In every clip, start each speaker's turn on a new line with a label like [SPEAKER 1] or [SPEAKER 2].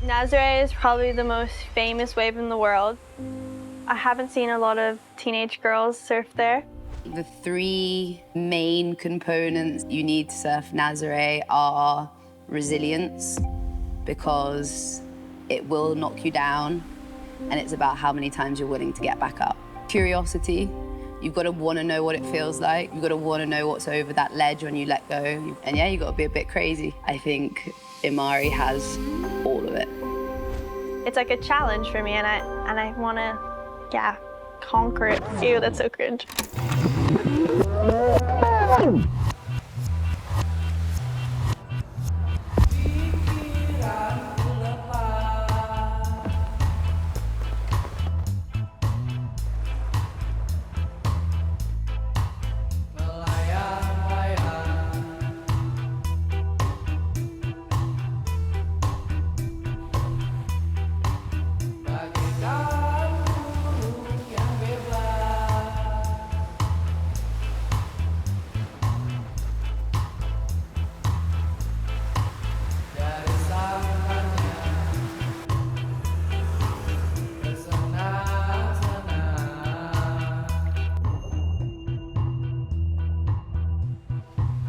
[SPEAKER 1] Nazare is probably the most famous wave in the world. I haven't seen a lot of teenage girls surf there.
[SPEAKER 2] The three main components you need to surf Nazare are resilience, because it will knock you down, and it's about how many times you're willing to get back up. Curiosity, you've got to want to know what it feels like. You've got to want to know what's over that ledge when you let go. And yeah, you've got to be a bit crazy. I think Imari has all of it.
[SPEAKER 1] It's like a challenge for me, and I want to, yeah, conquer it. Ew, that's so cringe.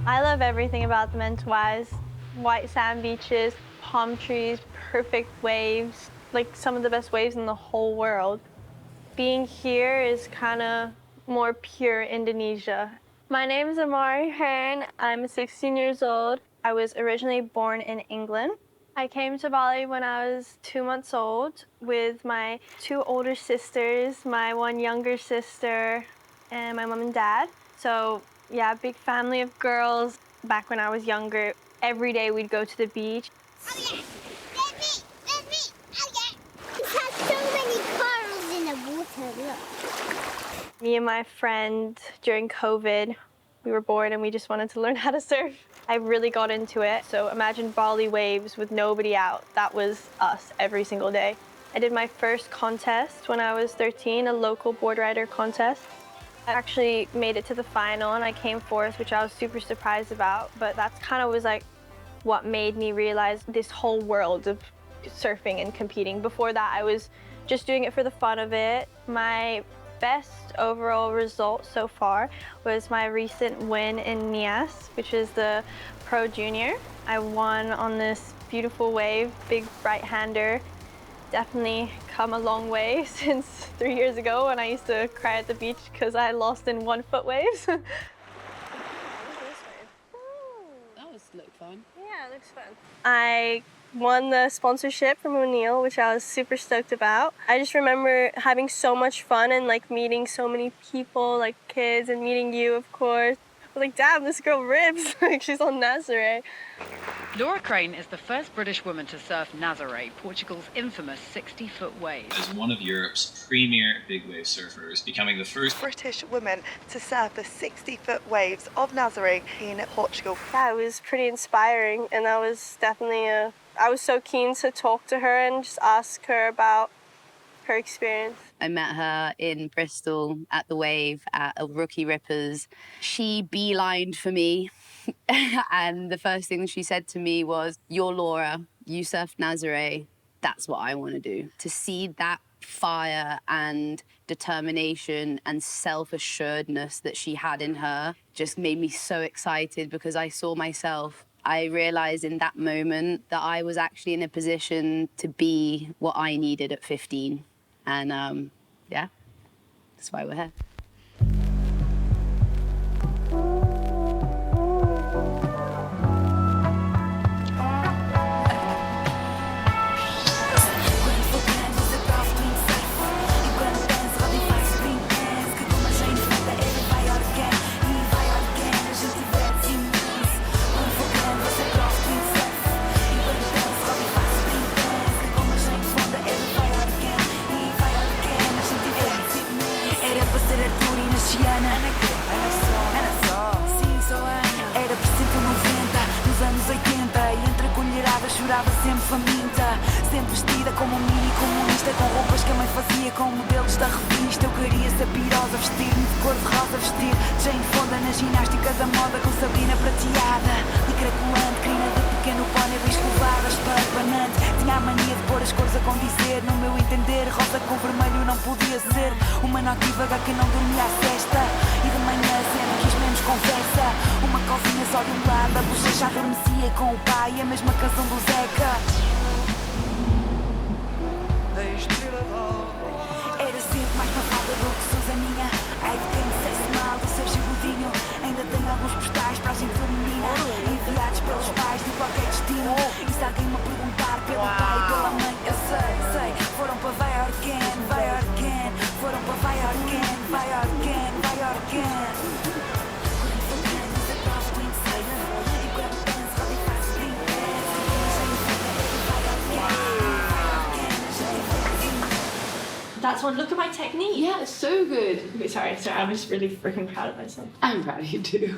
[SPEAKER 1] I love everything about the Mentawais. White sand beaches, palm trees, perfect waves, like some of the best waves in the whole world. Being here is kind of more pure Indonesia. My name is Imari Hearn. I'm 16 years old. I was originally born in England. I came to Bali when I was 2 months old with my 2 older sisters, my 1 younger sister, and my mom and dad. So yeah, big family of girls. Back when I was younger, every day we'd go to the beach.
[SPEAKER 3] Oh yeah, there's me, oh yeah. It has so many corals in the water, look.
[SPEAKER 1] Me and my friend, during COVID, we were bored and we just wanted to learn how to surf. I really got into it. So imagine Bali waves with nobody out. That was us every single day. I did my first contest when I was 13, a local board rider contest. I actually made it to the final and I came 4th, which I was super surprised about, but that's kind of was like what made me realize this whole world of surfing and competing. Before that, I was just doing it for the fun of it. My best overall result so far was my recent win in Nias, which is the Pro Junior. I won on this beautiful wave, big right-hander. Definitely come a long way since 3 years ago when I used to cry at the beach because I lost in 1-foot waves.
[SPEAKER 2] That looked fun.
[SPEAKER 1] Yeah, it looks fun. I won the sponsorship from O'Neill, which I was super stoked about. I just remember having so much fun and like meeting so many people, like kids, and meeting you, of course. I was like, damn, this girl rips. Like, she's on Nazare.
[SPEAKER 4] Laura Crane is the first British woman to surf Nazare, Portugal's infamous 60-foot wave.
[SPEAKER 5] As one of Europe's premier big wave surfers, becoming the first
[SPEAKER 6] British woman to surf the 60-foot waves of Nazare in Portugal.
[SPEAKER 1] Yeah, it was pretty inspiring, and that was definitely I was so keen to talk to her and just ask her about her experience.
[SPEAKER 2] I met her in Bristol at the Wave at a Rookie Rippers. She beelined for me. And the first thing she said to me was, "You're Laura, you surf Nazare, that's what I want to do." To see that fire and determination and self-assuredness that she had in her just made me so excited, because I saw myself. I realized in that moment that I was actually in a position to be what I needed at 15. And yeah, that's why we're here.
[SPEAKER 7] Chorava sempre faminta, sempre vestida como um mini comunista, com roupas que a mãe fazia com modelos da revista. Eu queria ser pirosa, vestir-me de cor-de-rosa, vestir Jane Fonda na ginástica da moda com Sabrina prateada, licra colante, crina de pequeno pônei, bem escovada, esparpanante. Tinha tinha a mania de pôr as cores a condizer. No meu entender, rosa com vermelho não podia ser. Uma noite vaga que não dormia à sesta. E de manhã sempre quis menos conversa. Uma cozinha só de um lado, a bochecha adormecia com o pai. A mesma canção do Zeca. Era sempre mais mafada do que Susaninha. Ai de quem dissesse mal do seu Gibudinho. Ainda tenho alguns postais para a gente feminina, enviados pelos pais de qualquer destino. E se alguém me perguntar pelo pai e pela mãe, eu sei. Foram para vai again. Foram para vai again.
[SPEAKER 1] That's one. Look at my technique.
[SPEAKER 8] Yeah, it's so good.
[SPEAKER 1] Okay, sorry. I'm just really freaking proud of myself.
[SPEAKER 8] I'm proud of you too.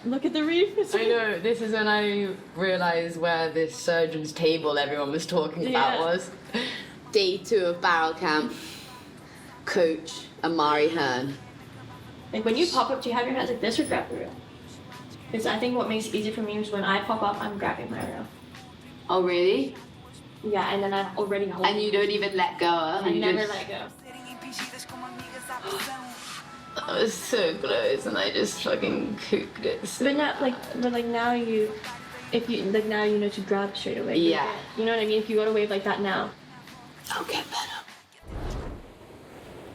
[SPEAKER 1] Look at the reef.
[SPEAKER 8] I know, this is when I realised where this surgeon's table everyone was talking about was. Day 2 of barrel camp. Coach, Imari Hearn.
[SPEAKER 1] Like when you pop up, do you have your hands like this or grab the rail? Because I think what makes it easy for me is when I pop up, I'm grabbing my rail.
[SPEAKER 8] Oh really?
[SPEAKER 1] Yeah, and then I'm already holding.
[SPEAKER 8] And you don't even let go, huh?
[SPEAKER 1] I never let go.
[SPEAKER 8] I was so close and I just fucking cooked it.
[SPEAKER 1] But now you, if you like now you know to grab straight away.
[SPEAKER 8] Yeah.
[SPEAKER 1] You know what I mean? If you go to wave like that now.
[SPEAKER 8] I'll get better.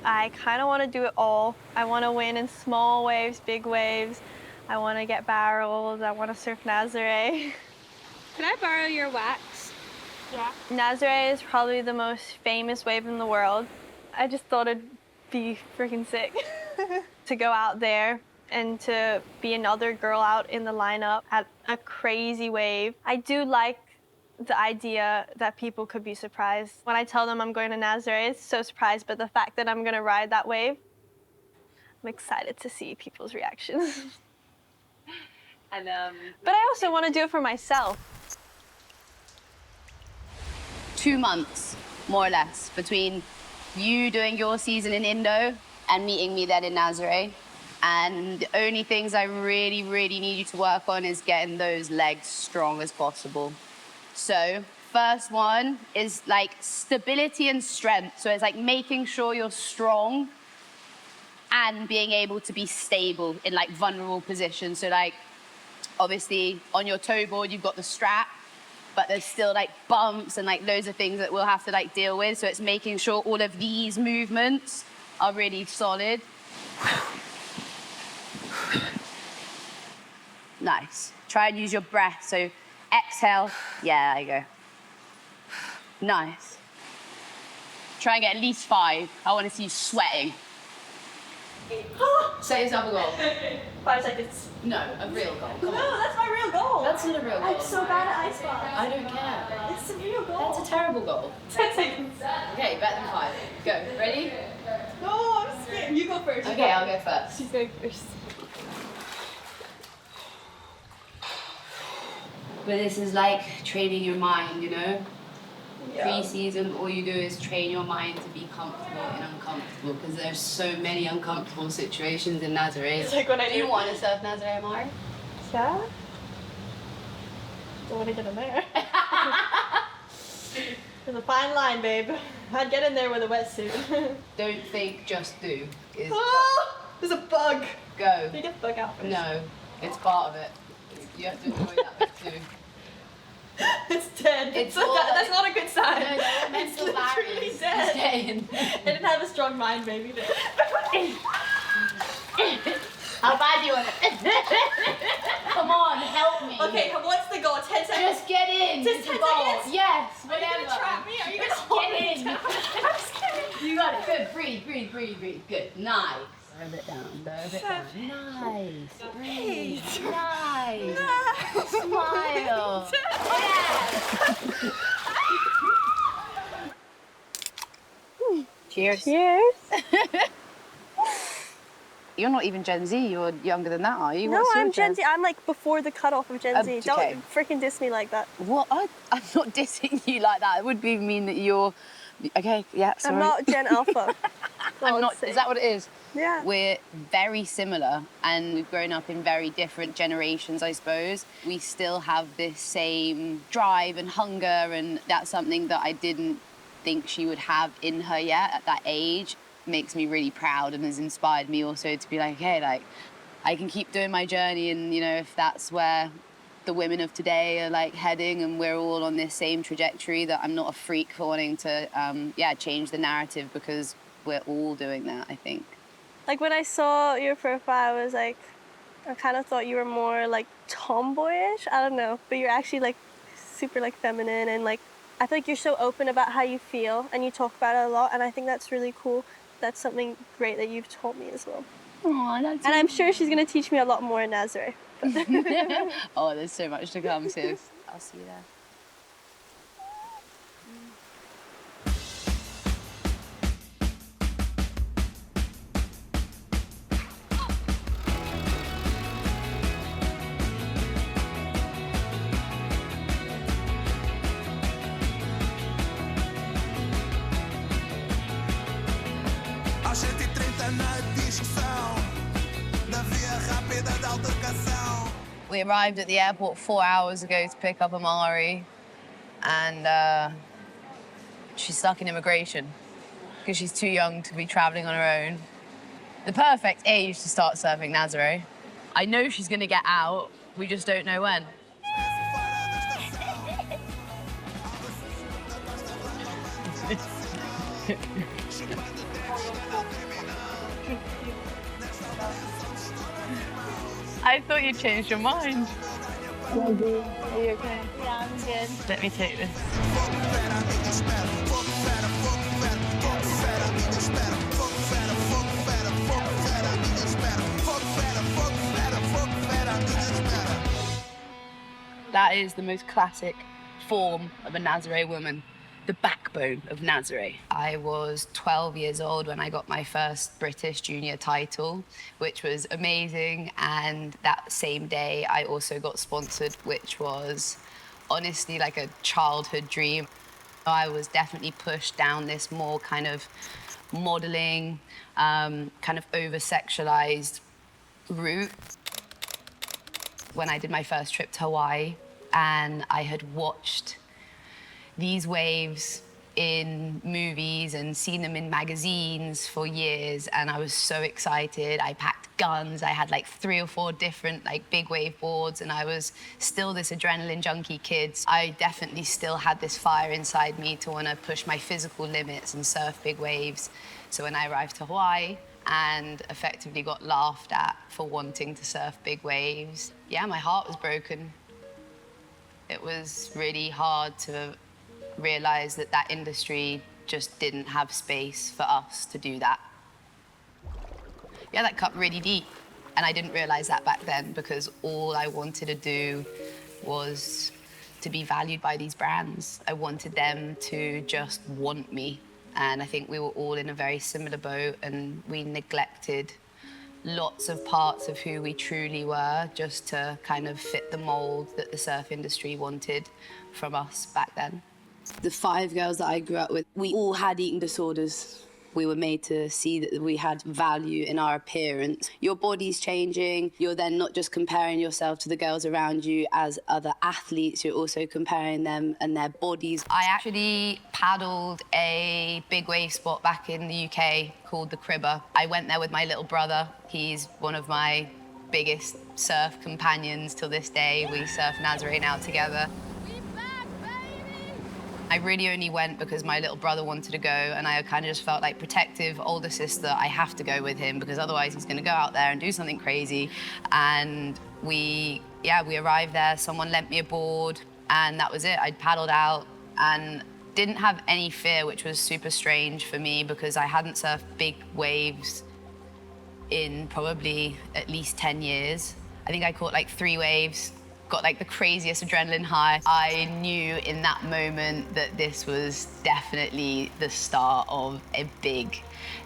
[SPEAKER 1] I kind of want to do it all. I want to win in small waves, big waves. I want to get barrels. I want to surf Nazare.
[SPEAKER 3] Can I borrow your wax?
[SPEAKER 1] Yeah. Nazare is probably the most famous wave in the world. I just thought it'd be freaking sick to go out there and to be another girl out in the lineup at a crazy wave. I do like the idea that people could be surprised. When I tell them I'm going to Nazare, it's so surprised, but the fact that I'm going to ride that wave, I'm excited to see people's reactions.
[SPEAKER 2] And
[SPEAKER 1] But I also want to do it for myself.
[SPEAKER 2] 2 months, more or less, between you doing your season in Indo and meeting me then in Nazare. And the only things I really, really need you to work on is getting those legs strong as possible. So first one is like stability and strength. So it's like making sure you're strong and being able to be stable in like vulnerable positions. So like, obviously on your toe board, you've got the strap, but there's still like bumps and like loads of things that we'll have to like deal with. So it's making sure all of these movements are really solid. Nice. Try and use your breath. So exhale. Yeah, there you go. Nice. Try and get at least 5. I want to see you sweating.
[SPEAKER 8] Set yourself a goal.
[SPEAKER 1] 5 seconds.
[SPEAKER 8] No, a real goal. Come
[SPEAKER 1] No,
[SPEAKER 8] on.
[SPEAKER 1] that's my real goal.
[SPEAKER 8] That's not a real goal.
[SPEAKER 1] I'm so bad at ice baths.
[SPEAKER 8] I don't care.
[SPEAKER 1] It's a real goal.
[SPEAKER 8] That's a terrible goal.
[SPEAKER 1] 10 seconds.
[SPEAKER 8] Okay, better than 5. Go. Ready?
[SPEAKER 1] No, I'm scared. You go first.
[SPEAKER 8] Okay, I'll go first.
[SPEAKER 1] She's going first.
[SPEAKER 2] But this is like training your mind, you know?
[SPEAKER 1] Yeah.
[SPEAKER 2] Pre-season, all you do is train your mind to be comfortable and uncomfortable because there's so many uncomfortable situations in Nazare.
[SPEAKER 1] It's like when I
[SPEAKER 2] do you want to surf Nazare, Imari?
[SPEAKER 1] Yeah? Don't want to get in there. There's a fine line, babe. I'd get in there with a wetsuit.
[SPEAKER 2] Don't think, just do. Is
[SPEAKER 1] Oh, there's a bug.
[SPEAKER 2] go.
[SPEAKER 1] You get the bug out first.
[SPEAKER 2] No, it's part of it. You have to enjoy that bit too.
[SPEAKER 1] It's dead.
[SPEAKER 2] It's
[SPEAKER 1] So
[SPEAKER 2] all
[SPEAKER 1] that's not a good sign.
[SPEAKER 2] No, they're mental
[SPEAKER 1] it's literally
[SPEAKER 2] barriers.
[SPEAKER 1] dead.
[SPEAKER 2] Stay in.
[SPEAKER 1] It didn't have a strong mind, baby.
[SPEAKER 2] How bad do you want it? Come on, help me.
[SPEAKER 1] Okay, what's the goal? 10 seconds.
[SPEAKER 2] Just get in.
[SPEAKER 1] Just
[SPEAKER 2] It's
[SPEAKER 1] 10
[SPEAKER 2] a goal.
[SPEAKER 1] seconds?
[SPEAKER 2] Yes,
[SPEAKER 1] Are you
[SPEAKER 2] whatever.
[SPEAKER 1] gonna trap me? Are you gonna
[SPEAKER 2] Just
[SPEAKER 1] hold
[SPEAKER 2] get
[SPEAKER 1] me
[SPEAKER 2] in.
[SPEAKER 1] down? I'm scared.
[SPEAKER 2] You got it. Good. Breathe. Good. Nice. Lower it down. Nice. Breathe. Nice. Smile. Yeah. Cheers.
[SPEAKER 1] Cheers.
[SPEAKER 2] You're not even Gen Z. You're younger than that, are you?
[SPEAKER 1] No,
[SPEAKER 2] What's your
[SPEAKER 1] I'm Gen Z. I'm like before the cutoff of Gen Z.
[SPEAKER 2] okay.
[SPEAKER 1] Don't freaking diss me like that.
[SPEAKER 2] What? I'm not dissing you like that. It would be mean that you're Okay, yeah, sorry.
[SPEAKER 1] I'm not Gen Alpha.
[SPEAKER 2] I'm not. Is that what it is?
[SPEAKER 1] Yeah.
[SPEAKER 2] We're very similar and we've grown up in very different generations, I suppose. We still have this same drive and hunger, and that's something that I didn't think she would have in her yet at that age. Makes me really proud and has inspired me also to be like, hey, like, I can keep doing my journey, and, you know, if that's where the women of today are like heading and we're all on this same trajectory, that I'm not a freak for wanting to, change the narrative, because we're all doing that, I think.
[SPEAKER 1] Like when I saw your profile, I was like, I kind of thought you were more like tomboyish. I don't know, but you're actually like super like feminine, and like I feel like you're so open about how you feel and you talk about it a lot, and I think that's really cool. That's something great that you've taught me as well.
[SPEAKER 2] Aw, that's
[SPEAKER 1] And I'm sure she's gonna teach me a lot more in Nazare.
[SPEAKER 2] Oh, there's so much to come, sis. I'll see you there. We arrived at the airport 4 hours ago to pick up Imari, and she's stuck in immigration because she's too young to be traveling on her own. The perfect age to start surfing Nazare. I know she's gonna get out, we just don't know when. I thought you changed your mind.
[SPEAKER 1] Maybe. Are you okay? Yeah, I'm good.
[SPEAKER 2] Let me take this. That is the most classic form of a Nazare woman, the backbone of Nazare. I was 12 years old when I got my first British junior title, which was amazing. And that same day, I also got sponsored, which was honestly like a childhood dream. I was definitely pushed down this more kind of modeling, kind of over-sexualized route. When I did my first trip to Hawaii, and I had watched these waves in movies and seen them in magazines for years, and I was so excited. I packed guns. I had like 3 or 4 different like big wave boards, and I was still this adrenaline junkie kid. I definitely still had this fire inside me to want to push my physical limits and surf big waves. So when I arrived to Hawaii and effectively got laughed at for wanting to surf big waves, yeah, my heart was broken. It was really hard to realize that that industry just didn't have space for us to do that. Yeah, that cut really deep. And I didn't realize that back then, because all I wanted to do was to be valued by these brands. I wanted them to just want me. And I think we were all in a very similar boat, and we neglected lots of parts of who we truly were just to kind of fit the mold that the surf industry wanted from us back then. The 5 girls that I grew up with, we all had eating disorders. We were made to see that we had value in our appearance. Your body's changing. You're then not just comparing yourself to the girls around you as other athletes, you're also comparing them and their bodies. I actually paddled a big wave spot back in the UK called the Cribber. I went there with my little brother. He's one of my biggest surf companions till this day. We surf Nazare now together. I really only went because my little brother wanted to go, and I kind of just felt like protective older sister. I have to go with him because otherwise he's going to go out there and do something crazy. And we arrived there. Someone lent me a board, and that was it. I paddled out and didn't have any fear, which was super strange for me because I hadn't surfed big waves in probably at least 10 years. I think I caught like 3 waves. Got like the craziest adrenaline high. I knew in that moment that this was definitely the start of a big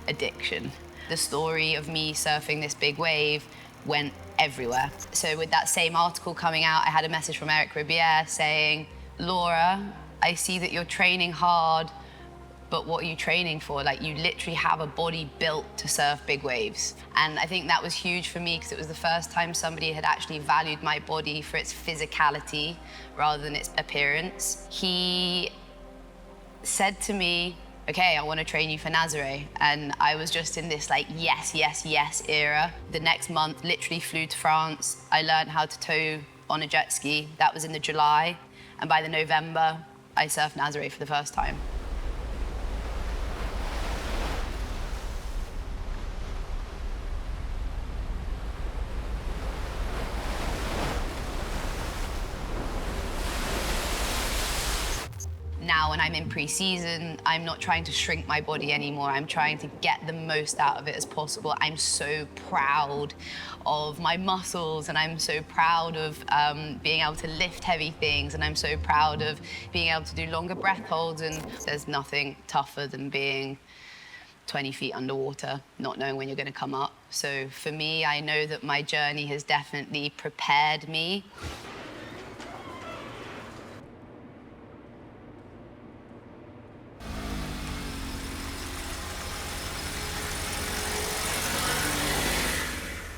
[SPEAKER 2] addiction. The story of me surfing this big wave went everywhere. So with that same article coming out, I had a message from Eric Ribier saying, Laura, I see that you're training hard, but what are you training for? Like, you literally have a body built to surf big waves. And I think that was huge for me because it was the first time somebody had actually valued my body for its physicality rather than its appearance. He said to me, okay, I want to train you for Nazare. And I was just in this like, yes, yes, yes era. The next month, literally flew to France. I learned how to tow on a jet ski. That was in the July. And by the November, I surfed Nazare for the first time. Now, when I'm in pre-season, I'm not trying to shrink my body anymore. I'm trying to get the most out of it as possible. I'm so proud of my muscles, and I'm so proud of being able to lift heavy things, and I'm so proud of being able to do longer breath holds, and there's nothing tougher than being 20 feet underwater, not knowing when you're gonna come up. So for me, I know that my journey has definitely prepared me.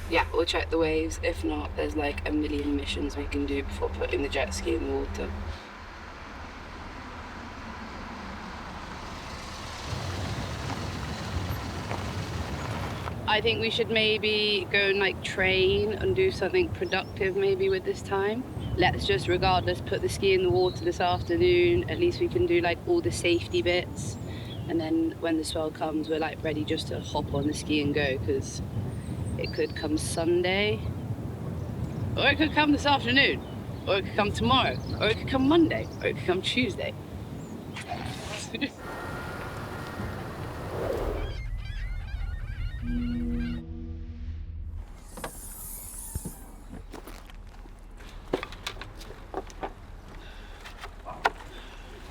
[SPEAKER 8] Yeah, we'll check the waves. If not, there's like a million missions we can do before putting the jet ski in the water. I think we should maybe go and like train and do something productive maybe with this time. Let's just, regardless, put the ski in the water this afternoon. At least we can do like all the safety bits. And then when the swell comes, we're like ready just to hop on the ski and go, because it could come Sunday, or it could come this afternoon, or it could come tomorrow, or it could come Monday, or it could come Tuesday.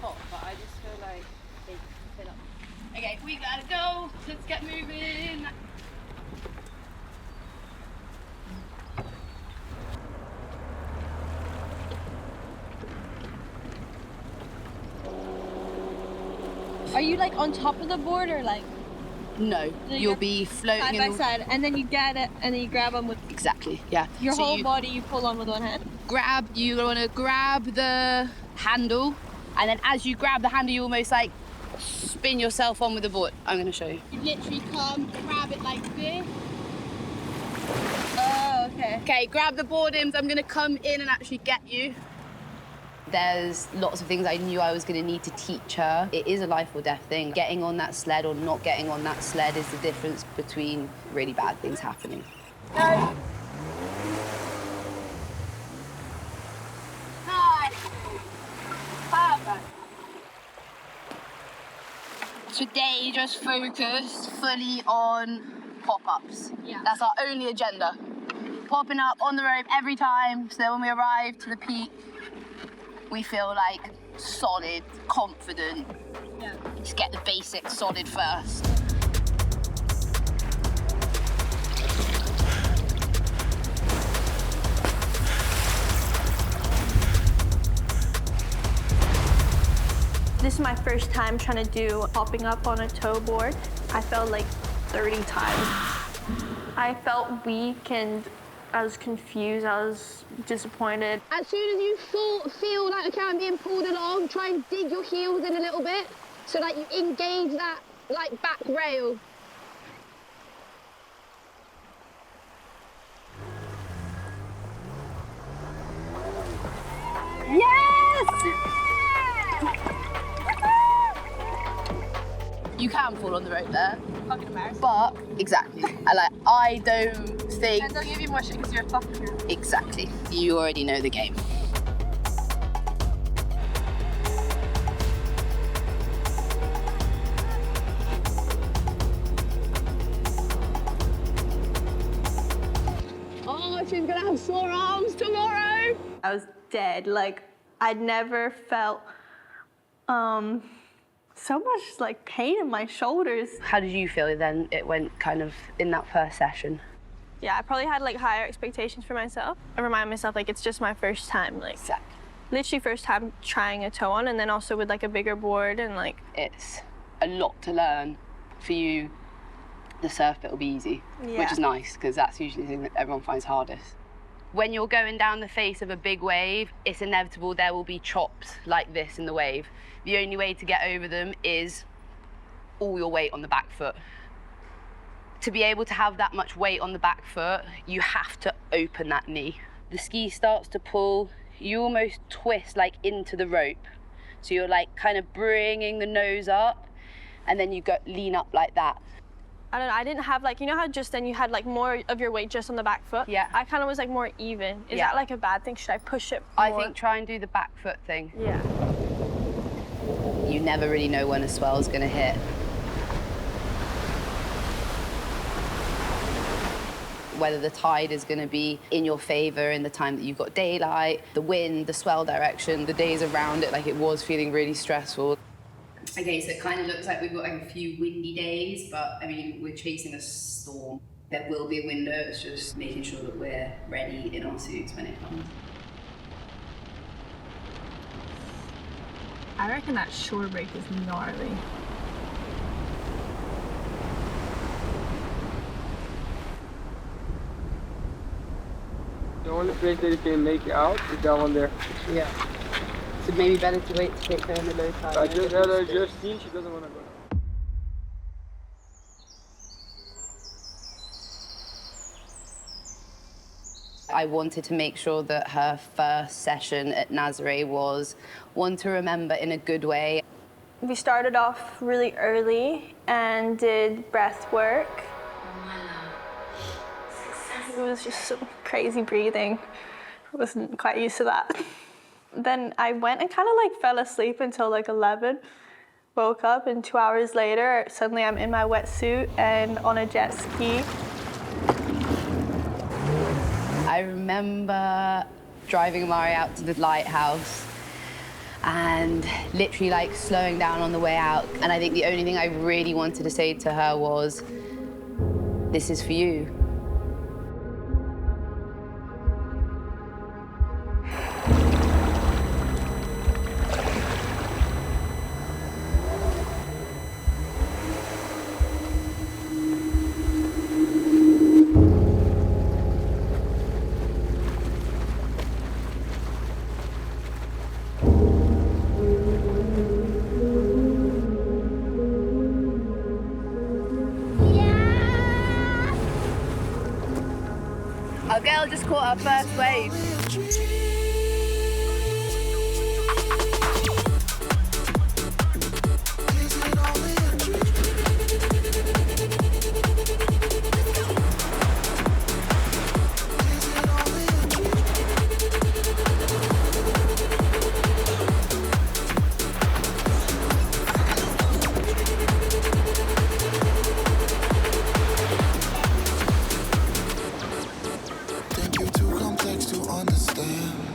[SPEAKER 8] Hot, but I just feel like they fill up. Okay, we gotta go. Let's get moving.
[SPEAKER 1] Are you like on top of the board or like
[SPEAKER 8] No, you'll be floating
[SPEAKER 1] side
[SPEAKER 8] in
[SPEAKER 1] by
[SPEAKER 8] the...
[SPEAKER 1] side, and then you get it and then you grab them with
[SPEAKER 8] Exactly, yeah.
[SPEAKER 1] your
[SPEAKER 8] So
[SPEAKER 1] whole
[SPEAKER 8] you
[SPEAKER 1] body, you pull on with one hand?
[SPEAKER 8] you want to grab the handle, and then as you grab the handle, you almost like spin yourself on with the board. I'm going to show you. You literally come, grab it like this.
[SPEAKER 1] Oh, okay.
[SPEAKER 8] Okay, grab the boardings. I'm going to come in and actually get you.
[SPEAKER 2] There's lots of things I knew I was going to need to teach her. It is a life or death thing. Getting on that sled or not getting on that sled is the difference between really bad things happening.
[SPEAKER 8] Hi. Perfect. Today, just focus fully on pop-ups.
[SPEAKER 1] Yeah.
[SPEAKER 8] That's our only agenda. Popping up on the rope every time, so that when we arrive to the peak, we feel like solid, confident.
[SPEAKER 1] Yeah.
[SPEAKER 8] Just get the basics solid first.
[SPEAKER 1] This is my first time trying to do popping up on a tow board. I fell like 30 times. I felt weak and I was confused, I was disappointed.
[SPEAKER 9] As soon as you feel like, okay, I'm being pulled along, try and dig your heels in a little bit so that you engage that like back rail.
[SPEAKER 8] Yes! You can fall on the rope there.
[SPEAKER 1] Fucking embarrassing.
[SPEAKER 8] But, exactly. I don't think...
[SPEAKER 1] And they'll give you more shit because you're a fucking girl.
[SPEAKER 8] Exactly. You already know the game.
[SPEAKER 9] Oh, she's gonna have sore arms tomorrow.
[SPEAKER 1] I was dead. Like, I'd never felt so much like pain in my shoulders.
[SPEAKER 8] How did you feel then it went kind of in that first session?
[SPEAKER 1] Yeah, I probably had like higher expectations for myself. I remind myself like it's just my first time, like
[SPEAKER 8] Exactly.
[SPEAKER 1] literally first time trying a tow on, and then also with like a bigger board and like
[SPEAKER 8] It's a lot to learn. For you, the surf bit will be easy, which is nice, because that's usually the thing that everyone finds hardest. When you're going down the face of a big wave, it's inevitable there will be chops like this in the wave. The only way to get over them is all your weight on the back foot. To be able to have that much weight on the back foot, you have to open that knee. The ski starts to pull, you almost twist like into the rope. So you're like kind of bringing the nose up, and then you go lean up like that.
[SPEAKER 1] I don't know, I didn't have like, you know how just then you had like more of your weight just on the back foot?
[SPEAKER 8] Yeah.
[SPEAKER 1] I kind of was like more even. Is that like a bad thing? Should I push it more?
[SPEAKER 8] I think try and do the back foot thing.
[SPEAKER 1] Yeah.
[SPEAKER 2] You never really know when a swell's gonna hit. Whether the tide is gonna be in your favor in the time that you've got daylight, the wind, the swell direction, the days around it, like it was feeling really stressful. Okay, so it kind of looks like we've got like a few windy days, but I mean, we're chasing a storm. There will be a window, it's just making sure that we're ready in our suits when it comes.
[SPEAKER 1] I reckon that shore break is gnarly.
[SPEAKER 10] The only place that you can make it out is that one there.
[SPEAKER 8] Yeah. So maybe better to wait to take her in the low tide.
[SPEAKER 10] I just had her just seen, she doesn't want to go now.
[SPEAKER 2] I wanted to make sure that her first session at Nazare was one to remember in a good way.
[SPEAKER 1] We started off really early and did breath work. It was just some crazy breathing. I wasn't quite used to that. Then I went and kind of like fell asleep until like 11. Woke up and 2 hours later, suddenly I'm in my wetsuit and on a jet ski.
[SPEAKER 2] I remember driving Imari out to the lighthouse and literally like slowing down on the way out. And I think the only thing I really wanted to say to her was, this is for you. Our girl just caught her first wave.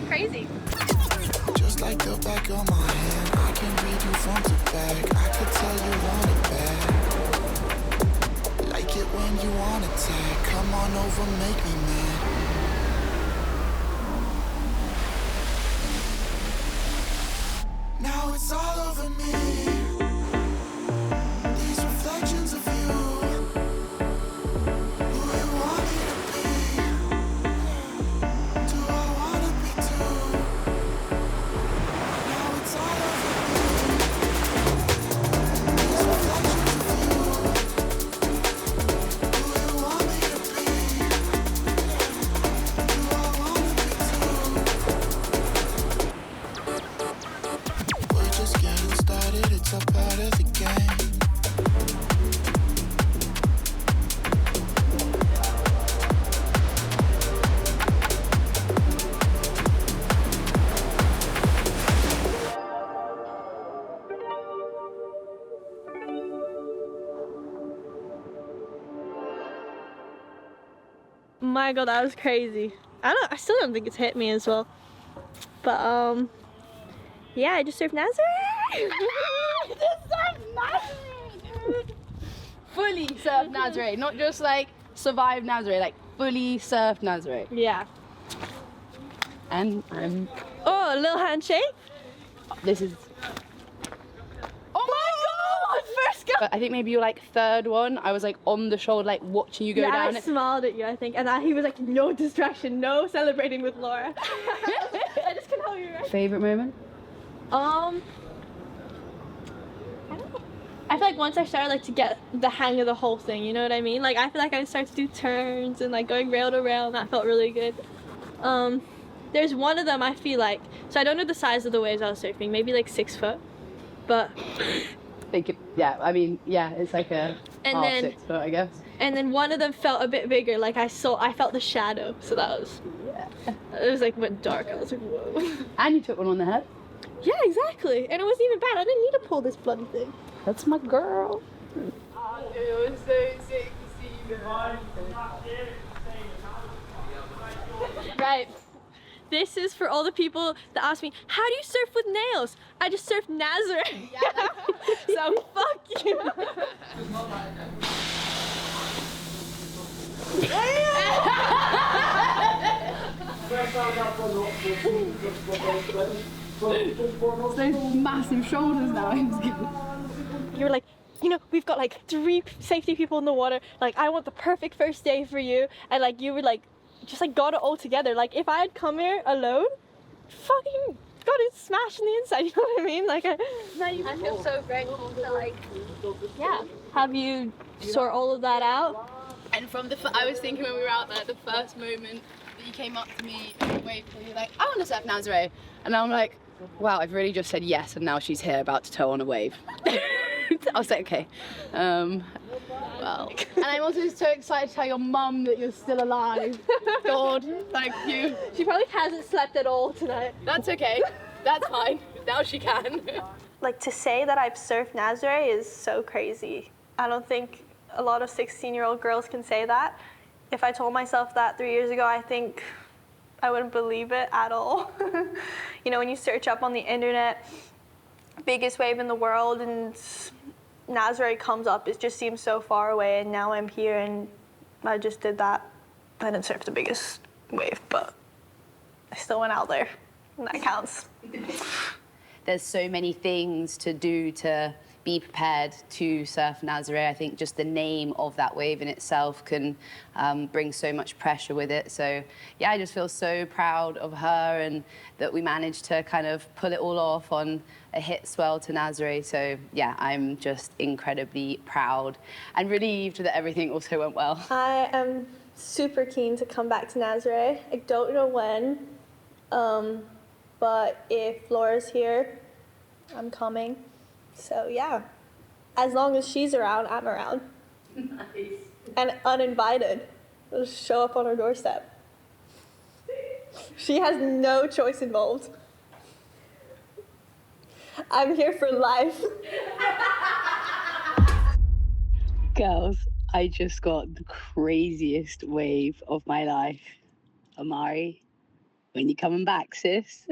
[SPEAKER 1] Crazy.
[SPEAKER 11] Just like the back of my hand, I can read you front to back. I could tell you want it bad. Like it when you want it tag. Come on over, make me mad. Now it's all over me. These reflections of you. Who you want me to be. Do I wanna be too? Now it's all over me. These reflections of you. Who you want me to be. Do I wanna be too? We're just getting started, it's a part of the game.
[SPEAKER 1] My God, that was crazy. I still don't think it's hit me as well. But yeah, I just surfed Nazare. Just surfed Nazare.
[SPEAKER 8] Fully surf Nazare, not just like survive Nazare, like fully surf Nazare.
[SPEAKER 1] Yeah.
[SPEAKER 8] And I'm.
[SPEAKER 1] Oh, a little handshake.
[SPEAKER 8] This is. Oh my God! First But I think maybe your like third one, I was like on the shoulder, like watching you go down.
[SPEAKER 1] I smiled at you, I think, and he was like, no distraction, no celebrating with Laura. I just couldn't help you, right?
[SPEAKER 8] Favorite moment?
[SPEAKER 1] I feel like once I started like to get the hang of the whole thing, you know what I mean? Like I feel like I started to do turns and like going rail to rail, and that felt really good. There's one of them I feel like, so I don't know the size of the waves I was surfing, maybe like 6 foot, but
[SPEAKER 8] Yeah, I mean, yeah, it's like a half 6 foot, I guess.
[SPEAKER 1] And then one of them felt a bit bigger, like I felt the shadow, so that was, it was like went dark. I was like, whoa.
[SPEAKER 8] And you took one on the head.
[SPEAKER 1] Yeah, exactly, and it wasn't even bad. I didn't need to pull this bloody thing.
[SPEAKER 8] That's my girl.
[SPEAKER 1] It was so sick to see. Right. This is for all the people that ask me, how do you surf with nails? I just surf Nazaré. Yeah. So fuck you.
[SPEAKER 8] Those massive shoulders now.
[SPEAKER 1] You were like, you know, we've got like 3 safety people in the water. Like, I want the perfect first day for you. And like, you were like, just like got it all together. Like, if I had come here alone, fucking got it smashed in the inside. You know what I mean? Like, I feel so grateful to like, yeah, have you sort all of that out.
[SPEAKER 8] And from I was thinking when we were out there, the first moment that you came up to me and waved, you were like, I want to surf Nazaré. And I'm like, wow, I've really just said yes, and now she's here about to tow on a wave. I was like, okay. Well, and I'm also so excited to tell your mum that you're still alive. God, thank you.
[SPEAKER 1] She probably hasn't slept at all tonight.
[SPEAKER 8] That's okay. That's fine. Now she can.
[SPEAKER 1] Like, to say that I've surfed Nazaré is so crazy. I don't think a lot of 16-year-old girls can say that. If I told myself that 3 years ago, I think I wouldn't believe it at all. You know, when you search up on the internet, biggest wave in the world, and Nazaré comes up, it just seems so far away, and now I'm here and I just did that. I didn't surf the biggest wave, but I still went out there, and that counts.
[SPEAKER 2] There's so many things to do to be prepared to surf Nazaré. I think just the name of that wave in itself can bring so much pressure with it. So yeah, I just feel so proud of her and that we managed to kind of pull it all off on a hit swell to Nazaré. So yeah, I'm just incredibly proud and relieved that everything also went well.
[SPEAKER 1] I am super keen to come back to Nazaré. I don't know when, but if Laura's here, I'm coming. So yeah, as long as she's around, I'm around. Nice. And uninvited. I'll just show up on her doorstep. She has no choice involved. I'm here for life.
[SPEAKER 8] Girls, I just got the craziest wave of my life. Imari, when you coming back, sis?